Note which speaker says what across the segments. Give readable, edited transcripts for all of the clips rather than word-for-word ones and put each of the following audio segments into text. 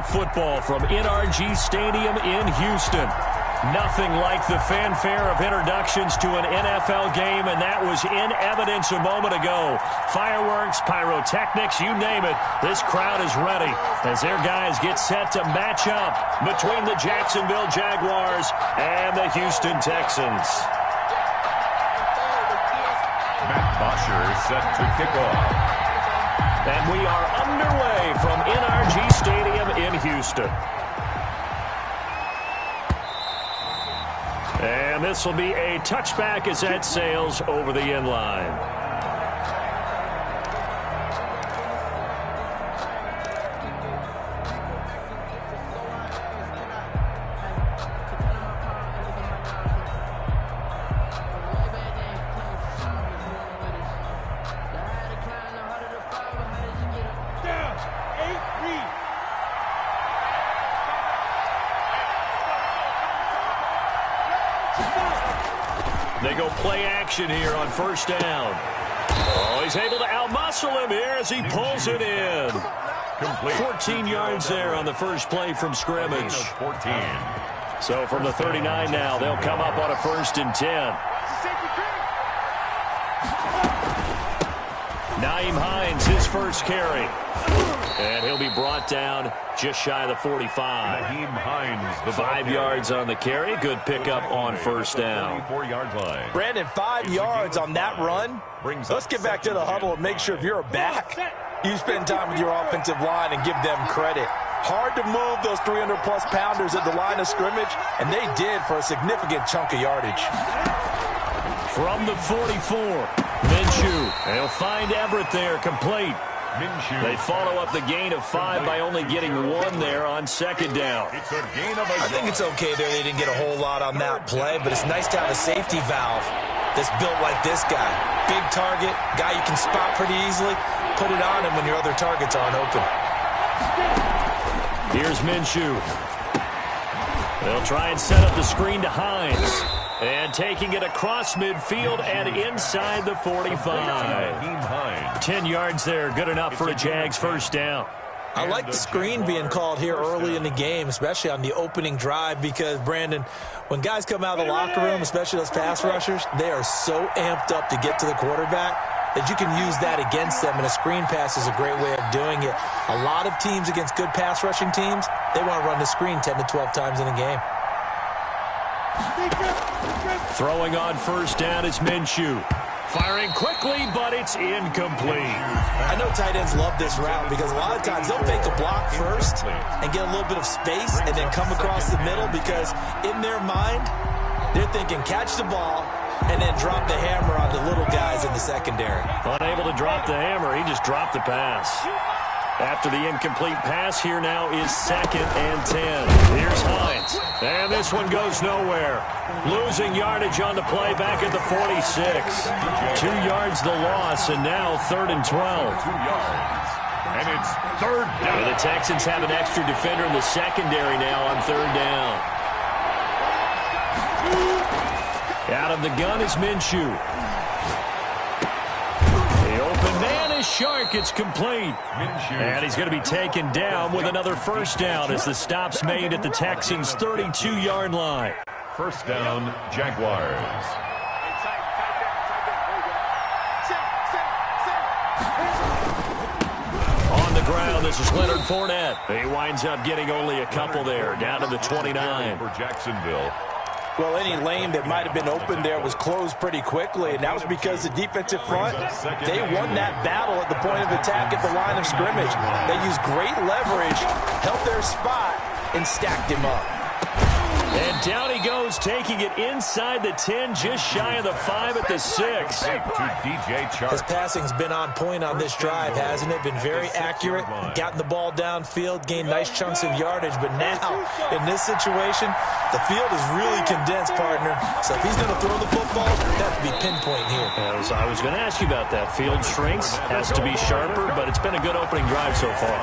Speaker 1: football from NRG Stadium in Houston. Nothing like the fanfare of introductions to an NFL game, and that was in evidence a moment ago. Fireworks, pyrotechnics, you name it. This crowd is ready as their guys get set to match up between the Jacksonville Jaguars and the Houston Texans.
Speaker 2: Matt Bosher set to kick off.
Speaker 1: And we are underway from NRG Stadium in Houston. And this will be a touchback as that sails over the end line. They go play action here on first down. Oh, he's able to outmuscle him here as he pulls it in.
Speaker 2: Complete.
Speaker 1: 14 yards there on the first play from scrimmage.
Speaker 2: 14.
Speaker 1: So from the 39 now, they'll come up on a 1st and 10. Nyheim Hines, his first carry. And he'll be brought down just shy of the 45.
Speaker 2: Nyheim Hines, the
Speaker 1: 5 yards on the carry. Good pickup on first down.
Speaker 2: 4-yard line.
Speaker 3: Brandon, 5 yards on that run. Let's get back to the huddle and make sure if you're a back, you spend time with your offensive line and give them credit. Hard to move those 300-plus pounders at the line of scrimmage, and they did for a significant chunk of yardage.
Speaker 1: From the 44, Minshew. They'll find Everett there, complete.
Speaker 2: Minshew.
Speaker 1: They follow up the gain of 5 by only getting 1 there on second down.
Speaker 2: It's a gain of a
Speaker 3: I think it's okay there. They didn't get a whole lot on that play, but it's nice to have a safety valve that's built like this guy. Big target, guy you can spot pretty easily. Put it on him when your other targets aren't open.
Speaker 1: Here's Minshew. They'll try and set up the screen to Hines. And taking it across midfield and inside the 45. 10 yards there, good enough for a Jags first down.
Speaker 3: I like the screen being called here early in the game, especially on the opening drive, because, Brandon, when guys come out of the locker room, especially those pass rushers, they are so amped up to get to the quarterback that you can use that against them, and a screen pass is a great way of doing it. A lot of teams against good pass rushing teams, they want to run the screen 10 to 12 times in a game.
Speaker 1: Throwing on first down is Minshew. Firing quickly, but it's incomplete.
Speaker 3: I know tight ends love this route because a lot of times they'll fake a block first and get a little bit of space and then come across the middle because in their mind, they're thinking catch the ball and then drop the hammer on the little guys in the secondary.
Speaker 1: Unable to drop the hammer, he just dropped the pass. After the incomplete pass, here now is 2nd and 10. Here's Hines. And this one goes nowhere. Losing yardage on the play back at the 46. 2 yards the loss, and now 3rd and 12.
Speaker 2: 2 yards. And it's 3rd down.
Speaker 1: And the Texans have an extra defender in the secondary now on 3rd down. Out of the gun is Minshew. Shark, it's complete. And he's going to be taken down with another first down as the stop's made at the Texans' 32-yard line.
Speaker 2: First down, Jaguars.
Speaker 1: On the ground, this is Leonard Fournette. He winds up getting only a couple there, down to the 29.
Speaker 2: For Jacksonville.
Speaker 3: Well, any lane that might have been open there was closed pretty quickly, and that was because the defensive front, they won that battle at the point of attack at the line of scrimmage. They used great leverage, held their spot, and stacked him up.
Speaker 1: And down he goes, taking it inside the 10, just shy of the 5 at the 6.
Speaker 2: To DJ Chark.
Speaker 3: His passing's been on point on this drive, hasn't it? Been very accurate, gotten the ball downfield, gained nice chunks of yardage. But now, in this situation, the field is really condensed, partner. So if he's going to throw the football, that would be pinpoint here.
Speaker 1: I was going to ask you about that. Field shrinks, has to be sharper, but it's been a good opening drive so far.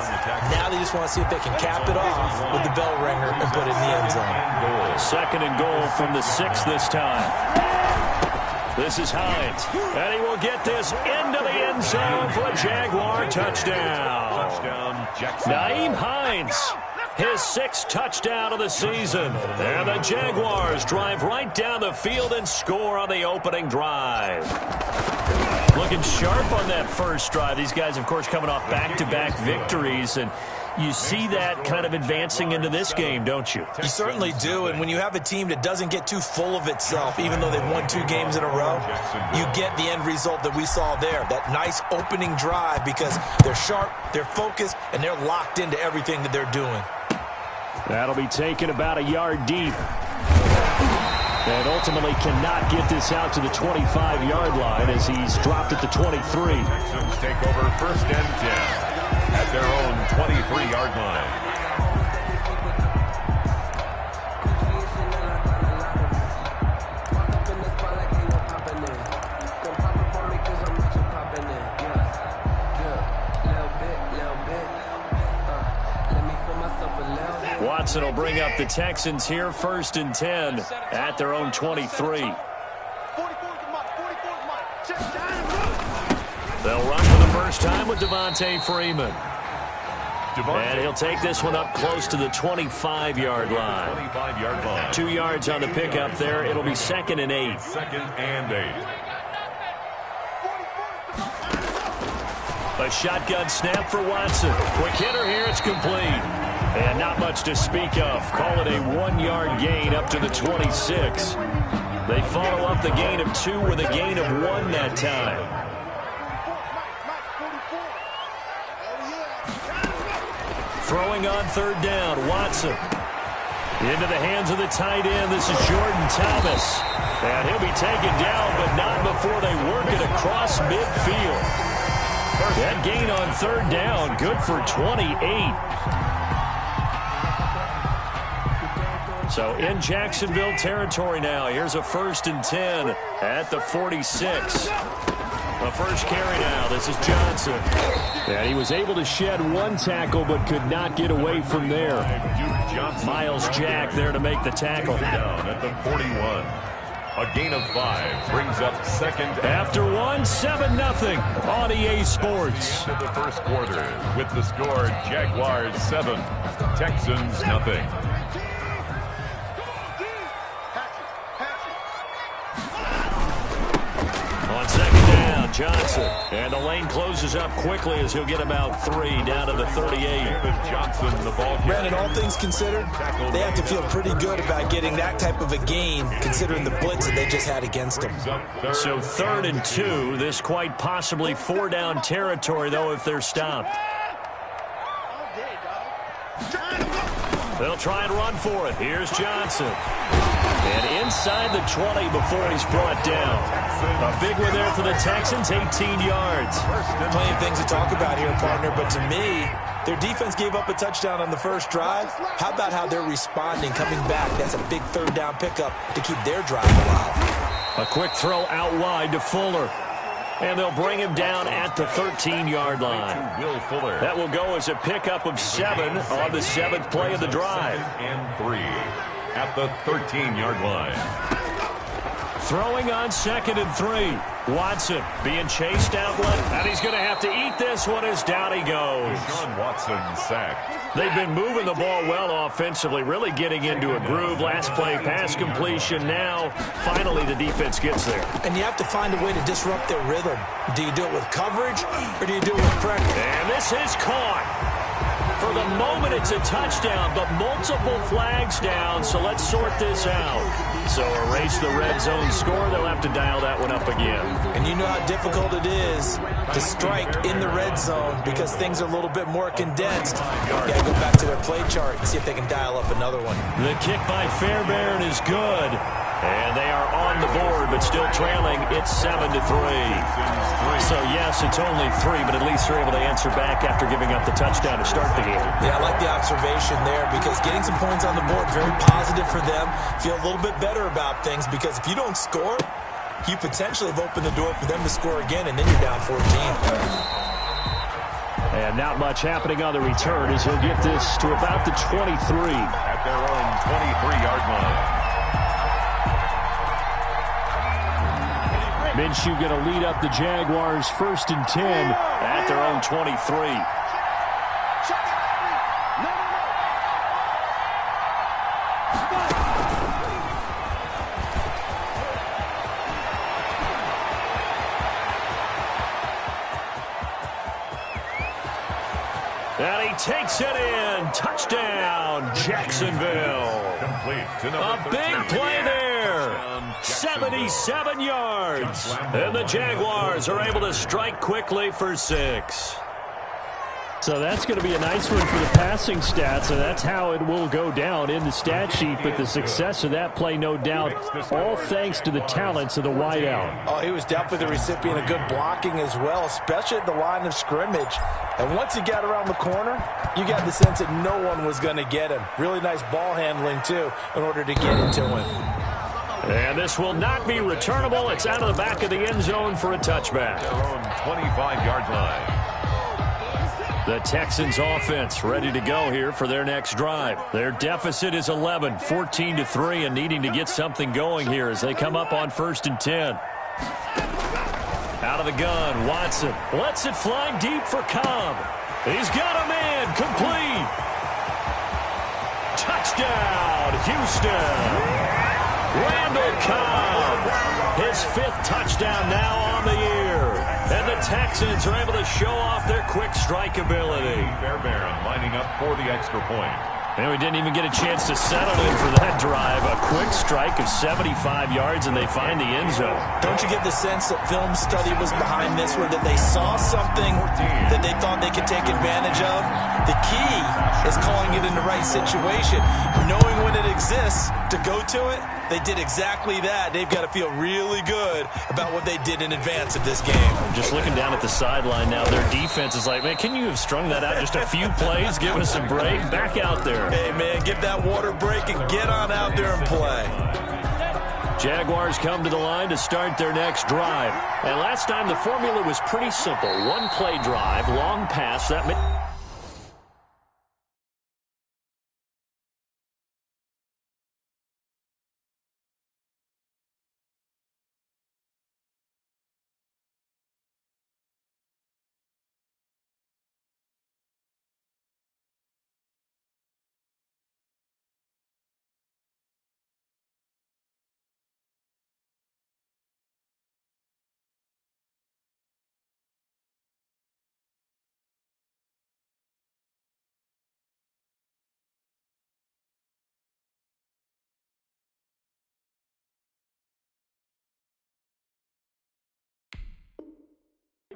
Speaker 3: Now they just want to see if they can cap it off with the bell ringer and put it in the end zone.
Speaker 1: 2nd and goal from the 6 this time. This is Hines, and he will get this into the end zone for a Jaguar touchdown. Nyheim Hines his 6th touchdown of the season. And the Jaguars drive right down the field and score on the opening drive. Looking sharp on that first drive. These guys, of course, coming off back-to-back victories, and you see that kind of advancing into this game, don't you?
Speaker 3: You certainly do, and when you have a team that doesn't get too full of itself, even though they've won 2 games in a row, you get the end result that we saw there, that nice opening drive, because they're sharp, they're focused, and they're locked into everything that they're doing.
Speaker 1: That'll be taken about a yard deep. And ultimately cannot get this out to the 25-yard line as he's dropped at the 23.
Speaker 2: Texans take over 1st and 10 at their own 23-yard line.
Speaker 1: Watson will bring up the Texans here, 1st and 10 at their own 23. They'll run for the first time with Devontae Freeman. And he'll take this one up close to the 25-yard line. 2 yards on the pickup there. It'll be 2nd and 8.
Speaker 2: 2nd and 8.
Speaker 1: A shotgun snap for Watson. Quick hitter here. It's complete. And not much to speak of. Call it a 1-yard gain up to the 26. They follow up the gain of 2 with a gain of 1 that time. Throwing on 3rd down, Watson. Into the hands of the tight end. This is Jordan Thomas. And he'll be taken down, but not before they work it across midfield. That gain on 3rd down, good for 28. So in Jacksonville territory now. Here's a 1st and 10 at the 46. The first carry now. This is Johnson. And he was able to shed 1 tackle but could not get away from there. Miles Jack there to make the tackle.
Speaker 2: Down at the 41. A gain of 5 brings up 2nd.
Speaker 1: After 1, 7-0 on EA Sports.
Speaker 2: Into the first quarter with the score Jaguars 7, Texans nothing.
Speaker 1: On 2nd down, Johnson. And the lane closes up quickly as he'll get about 3 down to the 38.
Speaker 2: Johnson, the ball.
Speaker 3: Brandon, all things considered, they have to feel pretty good about getting that type of a gain, considering the blitz that they just had against them.
Speaker 1: So 3rd and 2. This quite possibly 4-down territory, though, if they're stopped. They'll try and run for it. Here's Johnson. And inside the 20 before he's brought down. A big one there for the Texans, 18 yards.
Speaker 3: Plenty of things to talk about here, partner, but to me, their defense gave up a touchdown on the first drive. How about how they're responding, coming back? That's a big 3rd down pickup to keep their drive alive.
Speaker 1: A quick throw out wide to Fuller. And they'll bring him down at the 13-yard line.
Speaker 2: Will Fuller.
Speaker 1: That will go as a pickup of 7 on the 7th play of the drive.
Speaker 2: And 3 at the 13-yard line.
Speaker 1: Throwing on 2nd and 3. Watson being chased out left. And he's going to have to eat this one as down he goes.
Speaker 2: Deshaun Watson sacked.
Speaker 1: They've been moving the ball well offensively, really getting into a groove. Last play, pass completion. Now, finally, the defense gets there.
Speaker 3: And you have to find a way to disrupt their rhythm. Do you do it with coverage, or do you do it with pressure?
Speaker 1: And this is caught. For the moment, it's a touchdown, but multiple flags down, so let's sort this out. So erase the red zone score. They'll have to dial that one up again.
Speaker 3: And you know how difficult it is to strike in the red zone because things are a little bit more condensed. You got to go back to their play chart and see if they can dial up another one.
Speaker 1: The kick by Fairbairn is good. And they are on the board, but still trailing. It's 7-3. So, yes, it's only 3, but at least they're able to answer back after giving up the touchdown to start the game.
Speaker 3: Yeah, I like the observation there because getting some points on the board, very positive for them. Feel a little bit better about things because if you don't score, you potentially have opened the door for them to score again, and then you're down 14.
Speaker 1: And not much happening on the return as he'll get this to about the 23.
Speaker 2: At their own 23-yard line.
Speaker 1: Minshew going to lead up the Jaguars 1st and 10 at their own 23. And he takes it in. Touchdown, Jacksonville. A big play there. 77 yards. And the Jaguars are able to strike quickly for 6.
Speaker 4: So that's going to be a nice one for the passing stats, and that's how it will go down in the stat sheet. But the success of that play, no doubt, all thanks to the talents of the wideout.
Speaker 3: Oh, he was definitely the recipient of good blocking as well, especially at the line of scrimmage. And once he got around the corner, you got the sense that no one was going to get him. Really nice ball handling, too, in order to get into him.
Speaker 1: And this will not be returnable. It's out of the back of the end zone for a touchback.
Speaker 2: Their own 25-yard line.
Speaker 1: The Texans offense ready to go here for their next drive. Their deficit is 11, 14-3, and needing to get something going here as they come up on 1st and 10. Out of the gun, Watson lets it fly deep for Cobb. He's got a man, complete. Touchdown, Houston. Randall Cobb, his 5th touchdown now on the year. And the Texans are able to show off their quick strike ability.
Speaker 2: Fairbairn lining up for the extra point.
Speaker 1: And we didn't even get a chance to settle in for that drive. A quick strike of 75 yards, and they find the end zone.
Speaker 3: Don't you get the sense that film study was behind this one, that they saw something that they thought they could take advantage of? The key is calling it in the right situation. Knowing when it exists to go to it, they did exactly that. They've got to feel really good about what they did in advance of this game.
Speaker 1: Just looking down at the sideline now, their defense is like, man, can you have strung that out just a few plays? Give us a break. Back out there.
Speaker 3: Hey, man, give that water break and get on out there and play.
Speaker 1: Jaguars come to the line to start their next drive. And last time the formula was pretty simple. One play drive, long pass. That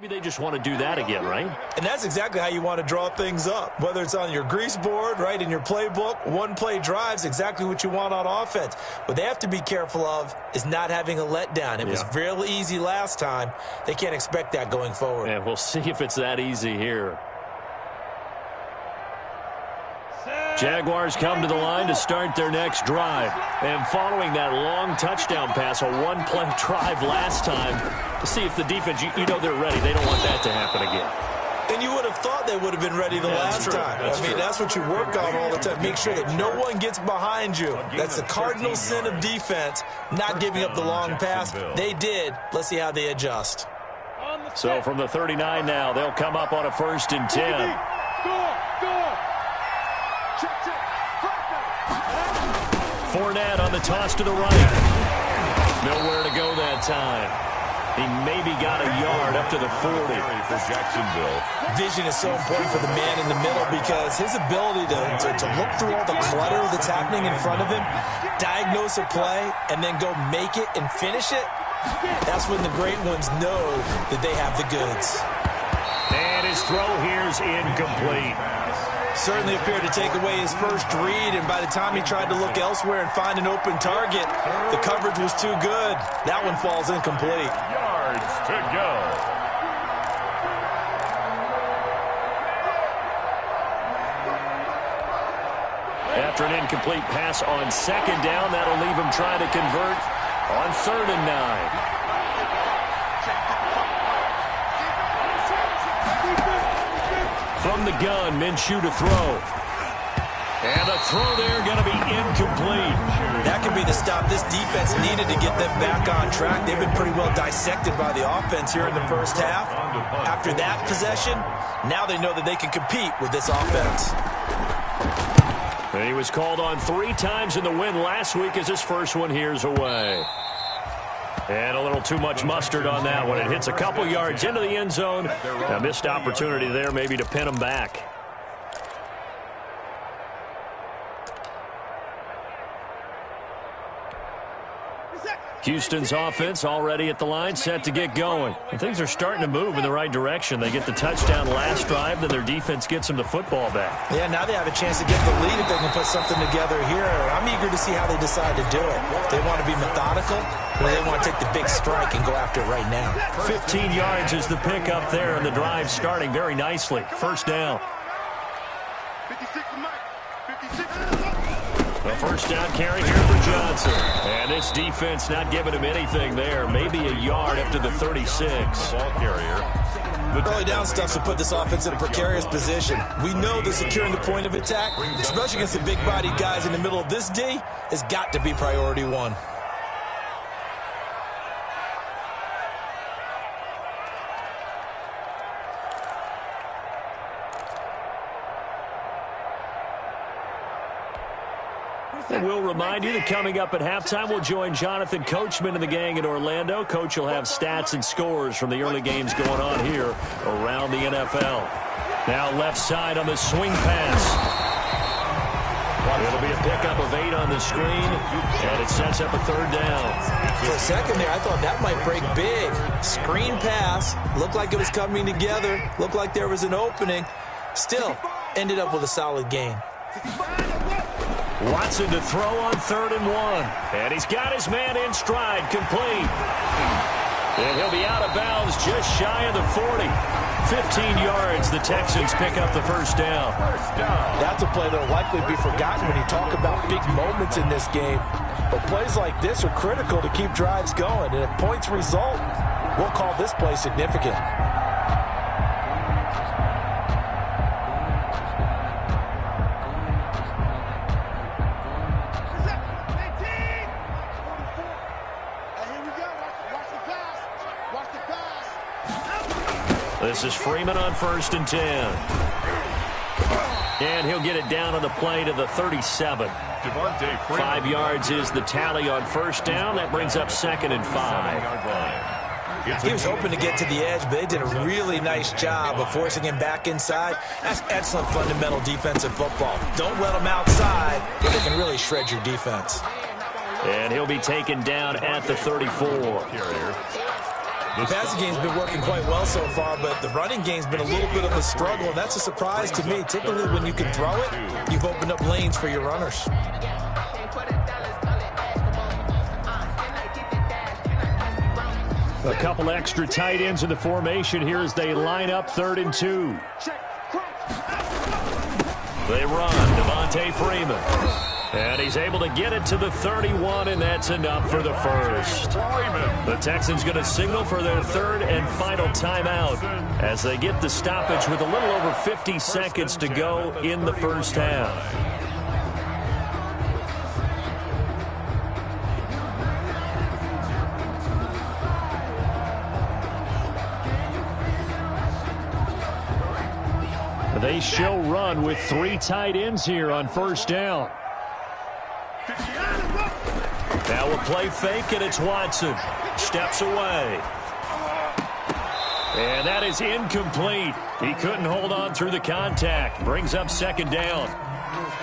Speaker 1: maybe they just want to do that again, right?
Speaker 3: And that's exactly how you want to draw things up. Whether it's on your grease board, right, in your playbook, one-play drives, exactly what you want on offense. What they have to be careful of is not having a letdown. It was real easy last time. They can't expect that going forward.
Speaker 1: And we'll see if it's that easy here. Jaguars come to the line to start their next drive. And following that long touchdown pass, a one-play drive last time, to see if the defense, you know they're ready. They don't want that to happen again.
Speaker 3: And you would have thought they would have been ready the last time. I mean, that's what you work on all the time. Make sure that no one gets behind you. That's the cardinal sin of defense, not giving up the long pass. They did. Let's see how they adjust.
Speaker 1: So from the 39 now, they'll come up on a 1st and 10. Fournette on the toss to the right. Nowhere to go that time. He maybe got a yard up to the 40.
Speaker 2: For Jacksonville.
Speaker 3: Vision is so important for the man in the middle because his ability to look through all the clutter that's happening in front of him, diagnose a play, and then go make it and finish it, that's when the great ones know that they have the goods.
Speaker 1: And his throw here is incomplete.
Speaker 3: Certainly appeared to take away his first read, and by the time he tried to look elsewhere and find an open target, the coverage was too good. That one falls incomplete.
Speaker 2: Yards to go.
Speaker 1: After an incomplete pass on 2nd down, that'll leave him trying to convert on 3rd and 9. From the gun, Minshew to throw. And the throw there going to be incomplete.
Speaker 3: That could be the stop this defense needed to get them back on track. They've been pretty well dissected by the offense here in the first half. After that possession, now they know that they can compete with this offense.
Speaker 1: And he was called on 3 times in the win last week as his first one here's away. And a little too much mustard on that one. It hits a couple yards into the end zone. A missed opportunity there maybe to pin him back. Houston's offense already at the line, set to get going. And things are starting to move in the right direction. They get the touchdown last drive, then their defense gets them the football back.
Speaker 3: Yeah, now they have a chance to get the lead if they can put something together here. I'm eager to see how they decide to do it. They want to be methodical, or they want to take the big strike and go after it right now.
Speaker 1: 15 yards is the pickup there, and the drive starting very nicely. First down.
Speaker 5: 56 Mike. 56.
Speaker 1: The first down carry here for Johnson. And this defense not giving him anything there. Maybe a yard up to the 36.
Speaker 2: Ball carrier.
Speaker 3: Early down stuff to put this offense in a precarious position. We know that securing the point of attack, especially against the big-bodied guys in the middle of this D, has got to be priority one.
Speaker 1: And we'll remind you that coming up at halftime, we'll join Jonathan Coachman and the gang in Orlando. Coach will have stats and scores from the early games going on here around the NFL. Now left side on the swing pass. It'll be a pickup of 8 on the screen, and it sets up a third down.
Speaker 3: For a second there, I thought that might break big. Screen pass, looked like it was coming together, looked like there was an opening. Still, ended up with a solid gain.
Speaker 1: Watson to throw on 3rd and 1. And he's got his man in stride, complete. And he'll be out of bounds just shy of the 40. 15 yards, the Texans pick up the first down.
Speaker 6: That's a play that will likely be forgotten when you talk about big moments in this game. But plays like this are critical to keep drives going. And if points result, we'll call this play significant.
Speaker 1: This is Freeman on 1st and 10. And he'll get it down on the play to the 37. 5 yards is the tally on first down. That brings up 2nd and 5.
Speaker 3: He was hoping to get to the edge, but they did a really nice job of forcing him back inside. That's excellent fundamental defensive football. Don't let him outside, but they can really shred your defense.
Speaker 1: And he'll be taken down at the 34.
Speaker 3: The passing game's been working quite well so far, but the running game's been a little bit of a struggle, and that's a surprise to me. Typically, when you can throw it, you've opened up lanes for your runners.
Speaker 4: A couple extra tight ends in the formation here as they line up 3rd and 2.
Speaker 1: They run, Devontae Freeman. And he's able to get it to the 31, and that's enough for the first. The Texans going to signal for their 3rd and final timeout as they get the stoppage with a little over 50 seconds to go in the first half.
Speaker 4: They show run with 3 tight ends here on first down.
Speaker 1: Now we'll play fake, and it's Watson. Steps away. And that is incomplete. He couldn't hold on through the contact. Brings up 2nd down.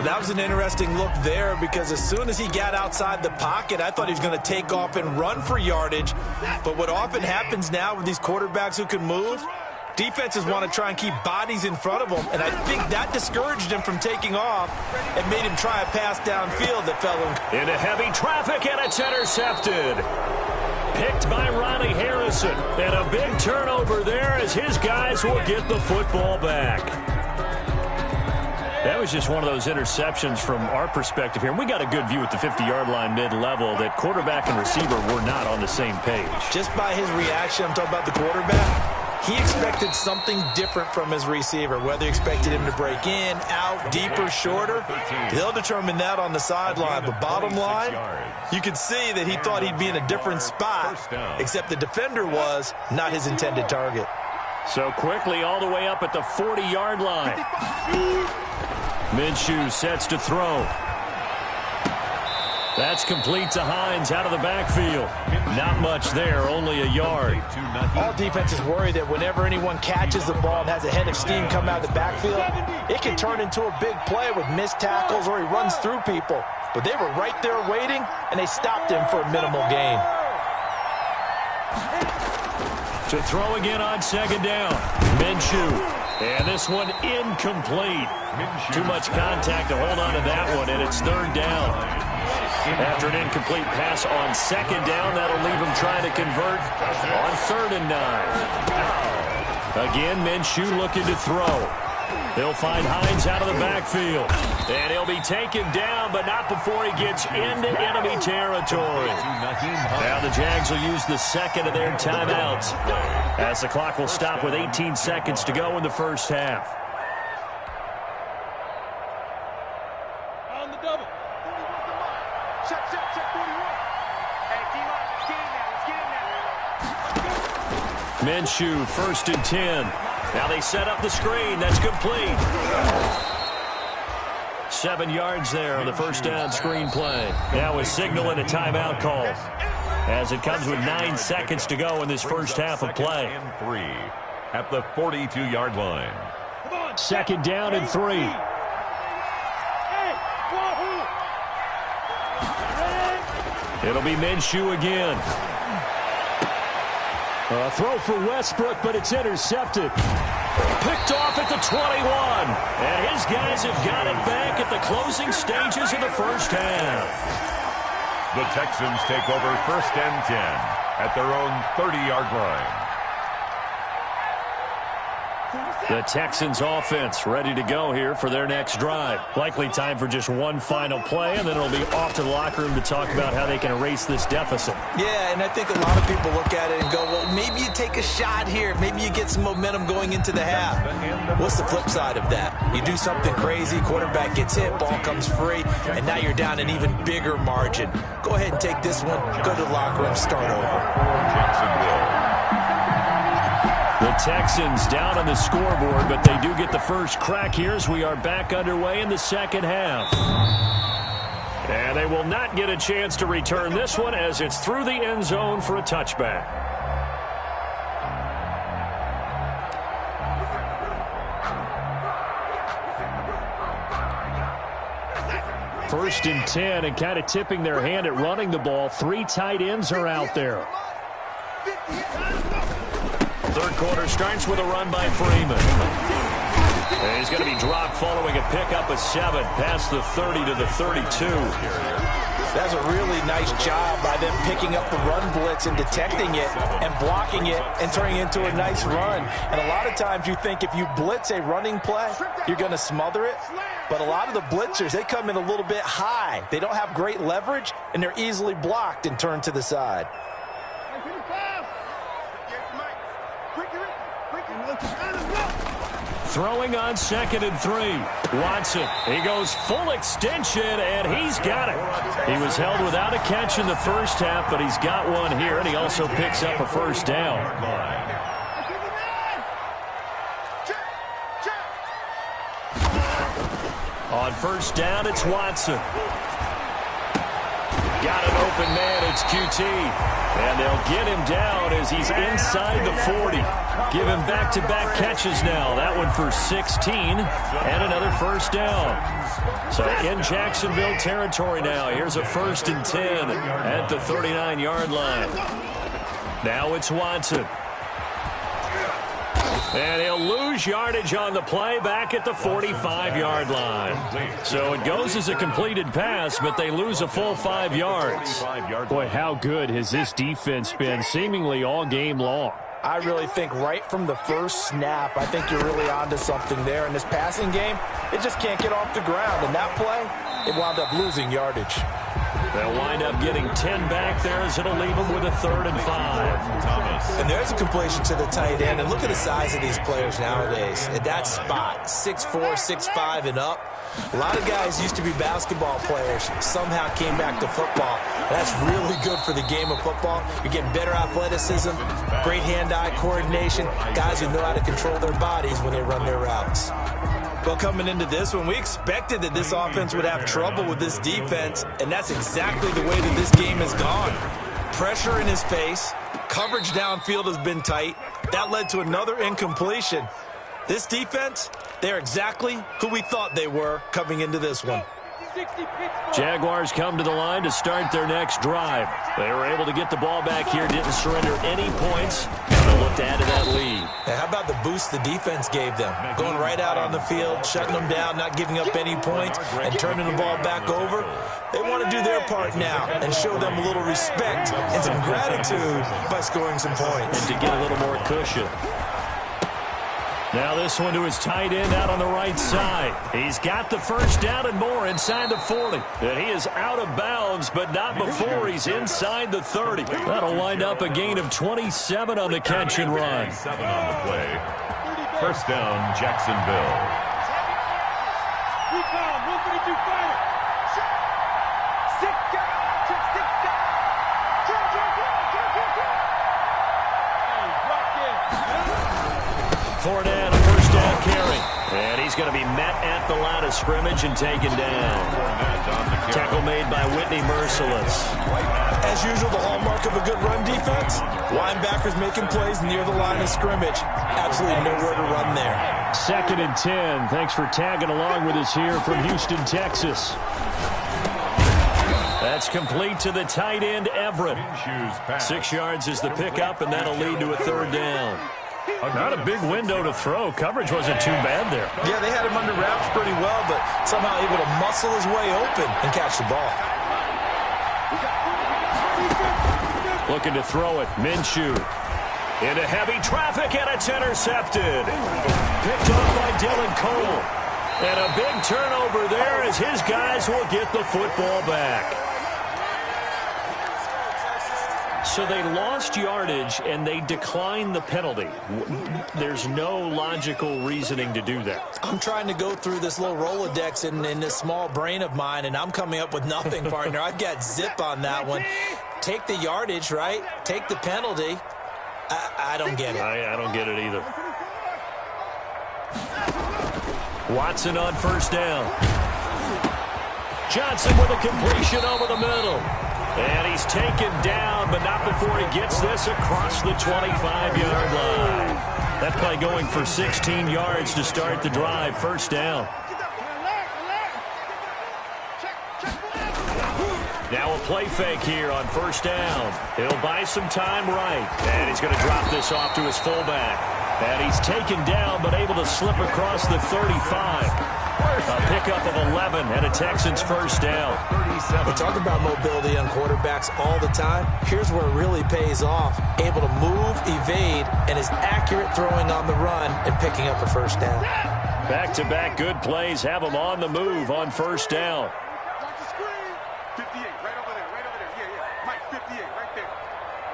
Speaker 3: That was an interesting look there because as soon as he got outside the pocket, I thought he was going to take off and run for yardage. But what often happens now with these quarterbacks who can move, defenses want to try and keep bodies in front of them, and I think that discouraged him from taking off and made him try a pass downfield that fell in.
Speaker 1: Into heavy traffic, and it's intercepted. Picked by Ronnie Harrison, and a big turnover there as his guys will get the football back. That was just one of those interceptions from our perspective here. And we got a good view at the 50-yard line mid-level that quarterback and receiver were not on the same page.
Speaker 3: Just by his reaction, I'm talking about the quarterback, he expected something different from his receiver, whether he expected him to break in, out, deeper, shorter. They'll determine that on the sideline. But bottom line, you could see that he thought he'd be in a different spot, except the defender was not his intended target.
Speaker 1: So quickly all the way up at the 40-yard line. Minshew sets to throw. That's complete to Hines out of the backfield. Not much there, only a yard.
Speaker 6: All defenses worry that whenever anyone catches the ball and has a head of steam come out of the backfield, it can turn into a big play with missed tackles or he runs through people. But they were right there waiting, and they stopped him for a minimal gain.
Speaker 1: To throw again on second down. Minshew. And this one incomplete. Too much contact to hold on to that one, and it's third down. After an incomplete pass on second down, that'll leave him trying to convert on 3rd and 9. Again, Minshew looking to throw. He'll find Hines out of the backfield. And he'll be taken down, but not before he gets into enemy territory. Now the Jags will use the second of their timeouts, as the clock will stop with 18 seconds to go in the first half.
Speaker 5: On the double. Check 41. Hey, D-line, let's get in there.
Speaker 1: Minshew, 1st and 10. Now they set up the screen. That's complete. 7 yards there on the first down screen play. Now a signal and a timeout call, as it comes with 9 seconds to go in this first half of play.
Speaker 2: And 3 at the 42-yard line.
Speaker 4: 2nd down and 3.
Speaker 1: It'll be Minshew again.
Speaker 4: A throw for Westbrook, but it's intercepted.
Speaker 1: Picked off at the 21. And his guys have got it back at the closing stages of the first half.
Speaker 2: The Texans take over 1st and 10 at their own 30-yard line.
Speaker 1: The Texans offense ready to go here for their next drive. Likely time for just one final play, and then it'll be off to the locker room to talk about how they can erase this deficit.
Speaker 3: Yeah, and I think a lot of people look at it and go, well, maybe you take a shot here. Maybe you get some momentum going into the half. What's the flip side of that? You do something crazy, quarterback gets hit, ball comes free, and now you're down an even bigger margin. Go ahead and take this one, go to the locker room, start over.
Speaker 1: The Texans down on the scoreboard, but they do get the first crack here as we are back underway in the second half. And they will not get a chance to return this one as it's through the end zone for a touchback.
Speaker 4: First and 10, and kind of tipping their hand at running the ball. 3 tight ends are out there.
Speaker 1: Third quarter starts with a run by Freeman. And he's going to be dropped following a pickup of 7 past the 30 to the 32.
Speaker 6: That's a really nice job by them picking up the run blitz and detecting it and blocking it and turning it into a nice run. And a lot of times you think if you blitz a running play, you're going to smother it. But a lot of the blitzers, they come in a little bit high. They don't have great leverage, and they're easily blocked and turned to the side.
Speaker 1: Throwing on 2nd and 3. Watson, he goes full extension, and he's got it. He was held without a catch in the first half, but he's got one here, and he also picks up a first down. On first down, it's Watson. Got an open man, it's QT. And they'll get him down as he's inside the 40. Give him back-to-back catches now. That one for 16 and another first down. So in Jacksonville territory now. Here's a 1st and 10 at the 39-yard line. Now it's Watson. And he'll lose yardage on the play back at the 45-yard line. So it goes as a completed pass, but they lose a full 5 yards.
Speaker 4: Boy, how good has this defense been seemingly all game long?
Speaker 6: I really think right from the first snap, I think you're really onto something there. In this passing game, it just can't get off the ground. And that play, it wound up losing yardage.
Speaker 1: They'll wind up getting 10 back there as it'll leave them with a 3rd and 5.
Speaker 3: And there's a completion to the tight end. And look at the size of these players nowadays. At that spot, 6'4", 6'5", and up. A lot of guys used to be basketball players, somehow came back to football. That's really good for the game of football. You're getting better athleticism, great hand-eye coordination, guys who know how to control their bodies when they run their routes.
Speaker 6: Well, coming into this one, we expected that this offense would have trouble with this defense, and that's exactly the way that this game has gone. Pressure in his face, coverage downfield has been tight. That led to another incompletion. This defense, they're exactly who we thought they were coming into this one.
Speaker 1: Jaguars come to the line to start their next drive. They were able to get the ball back here, didn't surrender any points, and they'll look to add to that lead.
Speaker 6: Now, how about the boost the defense gave them? Going right out on the field, shutting them down, not giving up any points, and turning the ball back over. They want to do their part now and show them a little respect and some gratitude by scoring some points.
Speaker 1: And to get a little more cushion. Now this one to his tight end out on the right side. He's got the first down and more inside the 40. And he is out of bounds, but not before he's inside the 30. That'll wind up a gain of 27 on the catch and run.
Speaker 2: 7 on the play. First down, Jacksonville.
Speaker 1: Fournette, a first down carry. And he's going to be met at the line of scrimmage and taken down. Tackle made by Whitney Merciless.
Speaker 6: As usual, the hallmark of a good run defense, linebackers making plays near the line of scrimmage. Absolutely nowhere to run there.
Speaker 4: 2nd and 10. Thanks for tagging along with us here from Houston, Texas.
Speaker 1: That's complete to the tight end, Everett. 6 yards is the pickup, and that'll lead to a third down.
Speaker 4: Not a big window to throw. Coverage wasn't too bad there.
Speaker 6: Yeah, they had him under wraps pretty well, but somehow able to muscle his way open and catch the ball.
Speaker 1: Looking to throw it. Minshew. Into heavy traffic, and it's intercepted. Picked off by Dylan Cole. And a big turnover there as his guys will get the football back. So they lost yardage, and they declined the penalty. There's no logical reasoning to do that.
Speaker 6: I'm trying to go through this little Rolodex in this small brain of mine, and I'm coming up with nothing, partner. I've got zip on that one. Take the yardage, right? Take the penalty. I don't get it.
Speaker 1: I don't get it either. Watson on first down. Johnson with a completion over the middle. And he's taken down, but not before he gets this across the 25-yard line. That play going for 16 yards to start the drive. First down. Now a play fake here on first down. He'll buy some time right. And he's going to drop this off to his fullback. And he's taken down, but able to slip across the 35. A pickup of 11 and a Texans first down.
Speaker 6: We talk about mobility on quarterbacks all the time. Here's where it really pays off. Able to move, evade, and is accurate throwing on the run and picking up a first down.
Speaker 1: Back-to-back good plays have him on the move on first down.
Speaker 5: 58, right over there, yeah. Mike, 58, right there.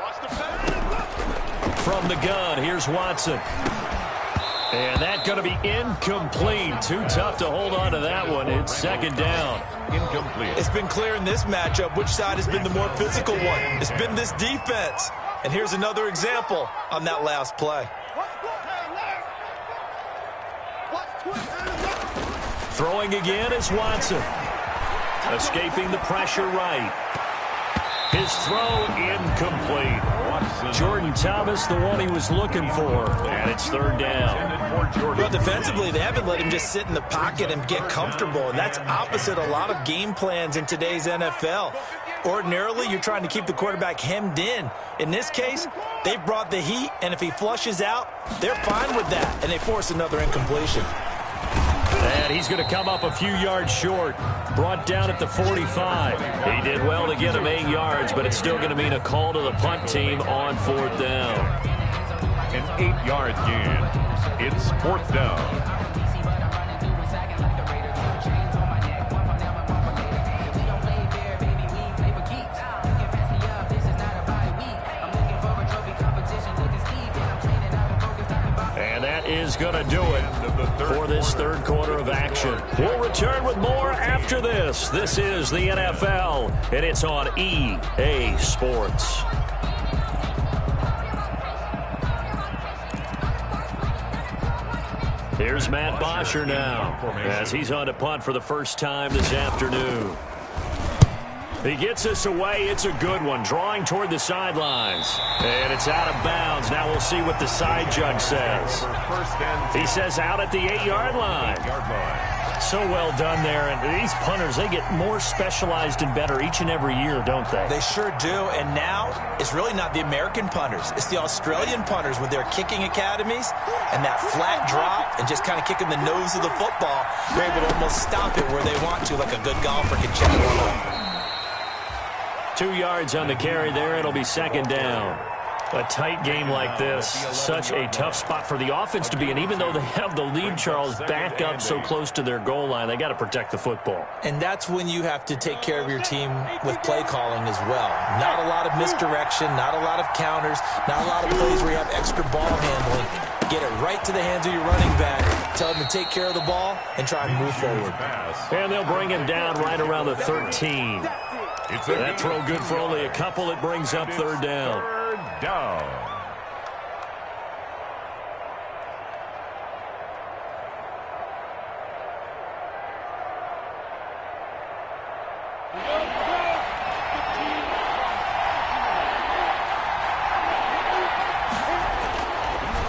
Speaker 5: Watch the pass.
Speaker 1: From the gun, here's Watson. And that's going to be incomplete. Too tough to hold on to that one. It's second down.
Speaker 2: Incomplete.
Speaker 6: It's been clear in this matchup which side has been the more physical one. It's been this defense. And here's another example on that last play.
Speaker 1: Throwing again is Watson. Escaping the pressure right. His throw incomplete. Jordan Thomas, the one he was looking for. And it's third down.
Speaker 6: Well, defensively, they haven't let him just sit in the pocket and get comfortable. And that's opposite a lot of game plans in today's NFL. Ordinarily, you're trying to keep the quarterback hemmed in. In this case, they brought the heat, and if he flushes out, they're fine with that. And they force another incompletion.
Speaker 1: And he's going to come up a few yards short. Brought down at the 45. He did well to get him 8 yards, but it's still going to mean a call to the punt team on fourth down.
Speaker 2: An 8-yard gain. It's fourth down.
Speaker 1: Is going to do it for this third quarter of action. We'll return with more after this. This is the NFL, and it's on EA Sports. Here's Matt Bosher now as he's on to punt for the first time this afternoon. He gets us away. It's a good one. Drawing toward the sidelines. And it's out of bounds. Now we'll see what the side judge says. He says out at the 8-yard line. So well done there. And these punters, they get more specialized and better each and every year, don't they?
Speaker 6: They sure do. And now it's really not the American punters. It's the Australian punters with their kicking academies and that flat drop and just kind of kicking the nose of the football. They're able to almost stop it where they want to, like a good golfer can check one up.
Speaker 1: 2 yards on the carry there. It'll be second down. A tight game like this, such a tough spot for the offense to be in. Even though they have the lead, Charles, back up so close to their goal line, they got to protect the football.
Speaker 6: And that's when you have to take care of your team with play calling as well. Not a lot of misdirection, not a lot of counters, not a lot of plays where you have extra ball handling. Get it right to the hands of your running back. Tell them to take care of the ball and try and move forward.
Speaker 1: And they'll bring him down right around the 13. That throw good for only a couple. It brings up third down.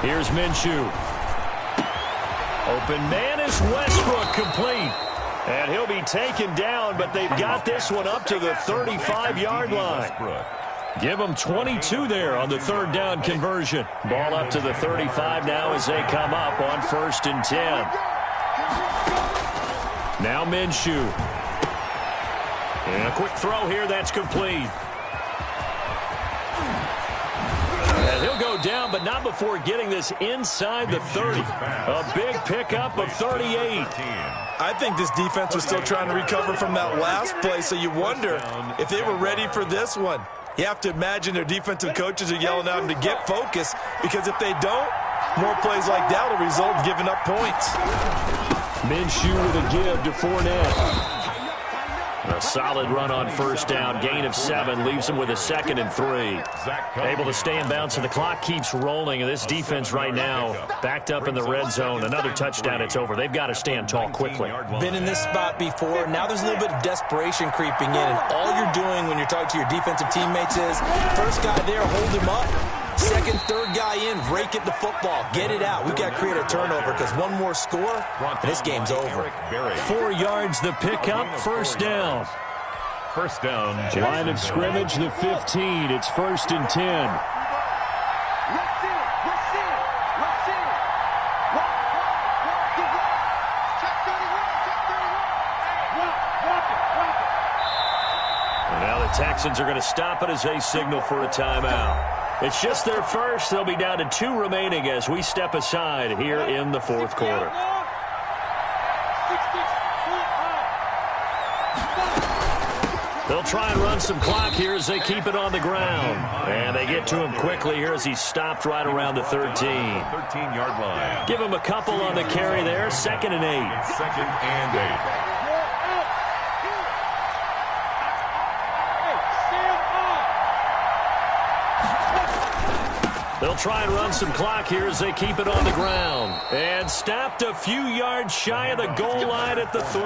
Speaker 1: Here's Minshew. Open man is Westbrook, complete. And he'll be taken down, but they've got this one up to the 35-yard line. Give them 22 there on the third down conversion. Ball up to the 35 now as they come up on 1st and 10. Now Minshew. And a quick throw here, that's complete. And he'll go down, but not before getting this inside the 30. A big pickup of 38.
Speaker 6: I think this defense was still trying to recover from that last play, so you wonder if they were ready for this one. You have to imagine their defensive coaches are yelling at them to get focused, because if they don't, more plays like that will result in giving up points.
Speaker 1: Minshew with a give to Fournette. A solid run on first down. Gain of 7 leaves him with a 2nd and 3. Able to stay in bounds, and the clock keeps rolling. And this defense right now backed up in the red zone. Another touchdown, it's over. They've got to stand tall quickly.
Speaker 6: Been in this spot before. Now there's a little bit of desperation creeping in. And all you're doing when you're talking to your defensive teammates is, first guy there, hold him up. Second, third guy in, rake at the football. Get it out. We've got to create a turnover, because one more score, and this game's over.
Speaker 1: 4 yards the pickup, first down.
Speaker 2: First down.
Speaker 4: Line of scrimmage, the 15. It's 1st and 10.
Speaker 1: Texans are going to stop it as they signal for a timeout. It's just their first. They'll be down to 2 remaining as we step aside here in the 4th quarter. They'll try and run some clock here as they keep it on the ground. And they get to him quickly here as he's stopped right around the 13.
Speaker 2: 13-yard line.
Speaker 1: Give him a couple on the carry there. 2nd and 8.
Speaker 2: 2nd and 8.
Speaker 1: They'll try and run some clock here as they keep it on the ground. And stopped a few yards shy of the goal line at the 3.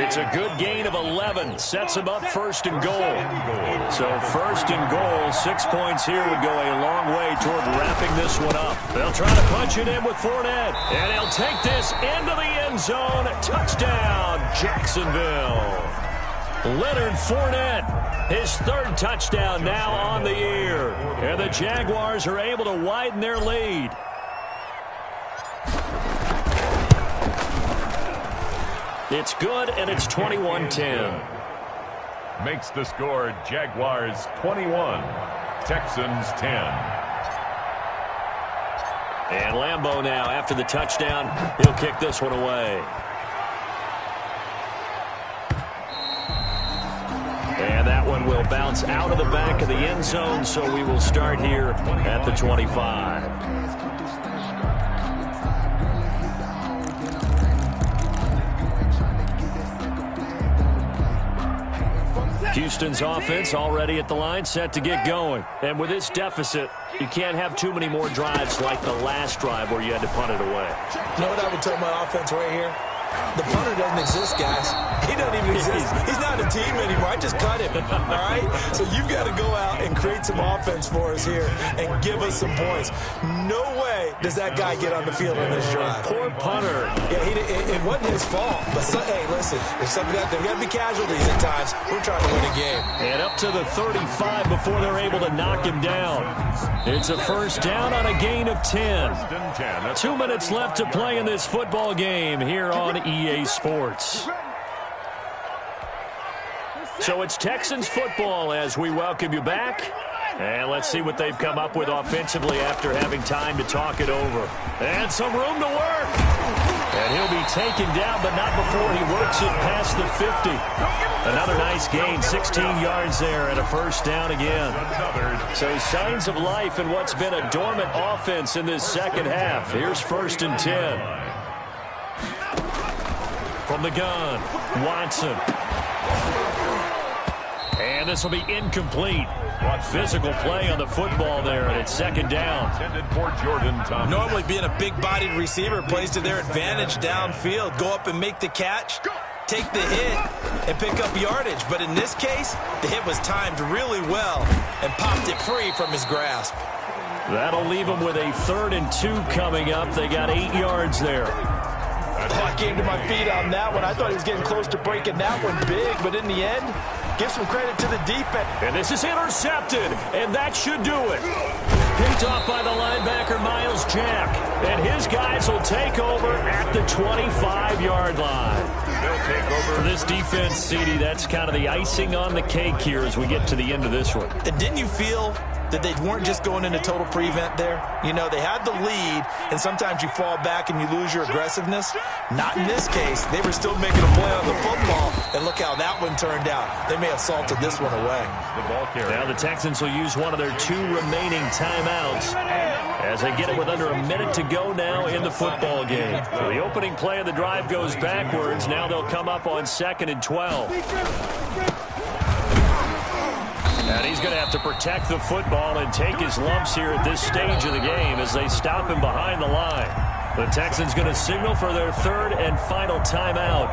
Speaker 1: It's a good gain of 11. Sets them up 1st and goal. So 1st and goal, 6 points here would go a long way toward wrapping this one up. They'll try to punch it in with Fournette. And he'll take this into the end zone. Touchdown, Jacksonville. Leonard Fournette, his 3rd touchdown now on the year. And the Jaguars are able to widen their lead. It's good, and it's 21-10.
Speaker 2: Makes the score Jaguars 21, Texans 10.
Speaker 1: And Lambeau now, after the touchdown, he'll kick this one away. And that one will bounce out of the back of the end zone, so we will start here at the 25. Houston's offense already at the line, set to get going. And with this deficit, you can't have too many more drives like the last drive where you had to punt it away.
Speaker 3: You know what I would tell my offense right here? The punter doesn't exist, guys. He doesn't even exist. He's not a team anymore. I just cut him, all right? So you've got to go out and create some offense for us here and give us some points. No way does that guy get on the field on this drive.
Speaker 1: Poor punter.
Speaker 3: Yeah, it wasn't his fault. But, hey, listen, there's got to be casualties at times. We're trying to win a game.
Speaker 1: And up to the 35 before they're able to knock him down. It's a first down on a gain of 10. 2 minutes left to play in this football game here on EA Sports. So it's Texans football as we welcome you back. And let's see what they've come up with offensively after having time to talk it over. And some room to work. And he'll be taken down, but not before he works it past the 50. Another nice gain, 16 yards there and a first down again. So signs of life in what's been a dormant offense in this second half. Here's 1st and 10. From the gun, Watson. And this will be incomplete. What physical play on the football there, and it's 2nd down.
Speaker 3: Normally being a big-bodied receiver plays to their advantage downfield. Go up and make the catch, take the hit, and pick up yardage. But in this case, the hit was timed really well and popped it free from his grasp.
Speaker 1: That'll leave him with a 3rd and 2 coming up. They got 8 yards there.
Speaker 3: I came to my feet on that one. I thought he was getting close to breaking that one big, but in the end, give some credit to the defense.
Speaker 1: And this is intercepted, and that should do it. Picked off by the linebacker, Miles Jack. And his guys will take over at the 25-yard line. They'll take over. For this defense, CD, that's kind of the icing on the cake here as we get to the end of this one.
Speaker 3: And didn't you feel that they weren't just going into total prevent there? You know, they had the lead, and sometimes you fall back and you lose your aggressiveness. Not in this case. They were still making a play on the football, and look how that one turned out. They may have salted this one away.
Speaker 1: Now the Texans will use one of their 2 remaining timeouts as they get it with under a minute to go now in the football game. So the opening play of the drive goes backwards. Now they'll come up on 2nd and 12. And he's going to have to protect the football and take his lumps here at this stage of the game as they stop him behind the line. The Texans going to signal for their 3rd and final timeout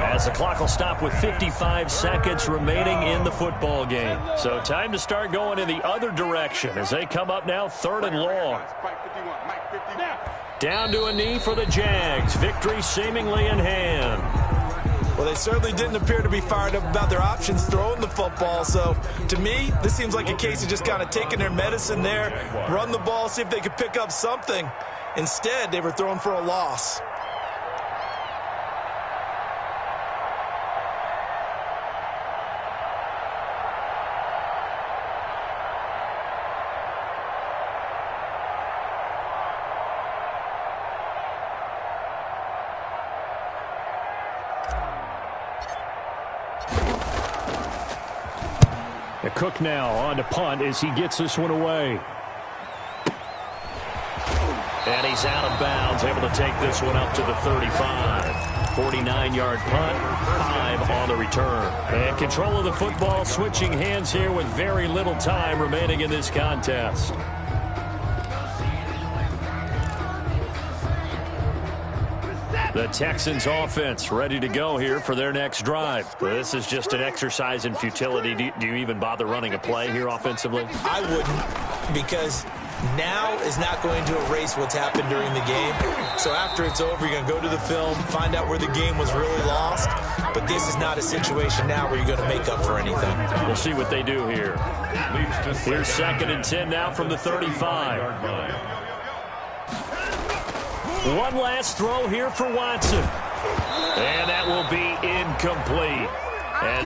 Speaker 1: as the clock will stop with 55 seconds remaining in the football game. So time to start going in the other direction as they come up now 3rd and long. Down to a knee for the Jags. Victory seemingly in hand.
Speaker 3: Well, they certainly didn't appear to be fired up about their options throwing the football. So, to me, this seems like a case of just kind of taking their medicine there, run the ball, see if they could pick up something. Instead, they were throwing for a loss.
Speaker 4: Cook now on to punt as he gets this one away.
Speaker 1: And he's out of bounds, able to take this one up to the 35. 49-yard punt, 5 on the return. And control of the football, switching hands here with very little time remaining in this contest. The Texans offense ready to go here for their next drive. This is just an exercise in futility. Do you even bother running a play here offensively?
Speaker 3: I wouldn't, because now is not going to erase what's happened during the game. So after it's over, you're going to go to the film, find out where the game was really lost. But this is not a situation now where you're going to make up for anything.
Speaker 1: We'll see what they do here. Here's 2nd and 10 now from the 35. One last throw here for Watson. And that will be incomplete. And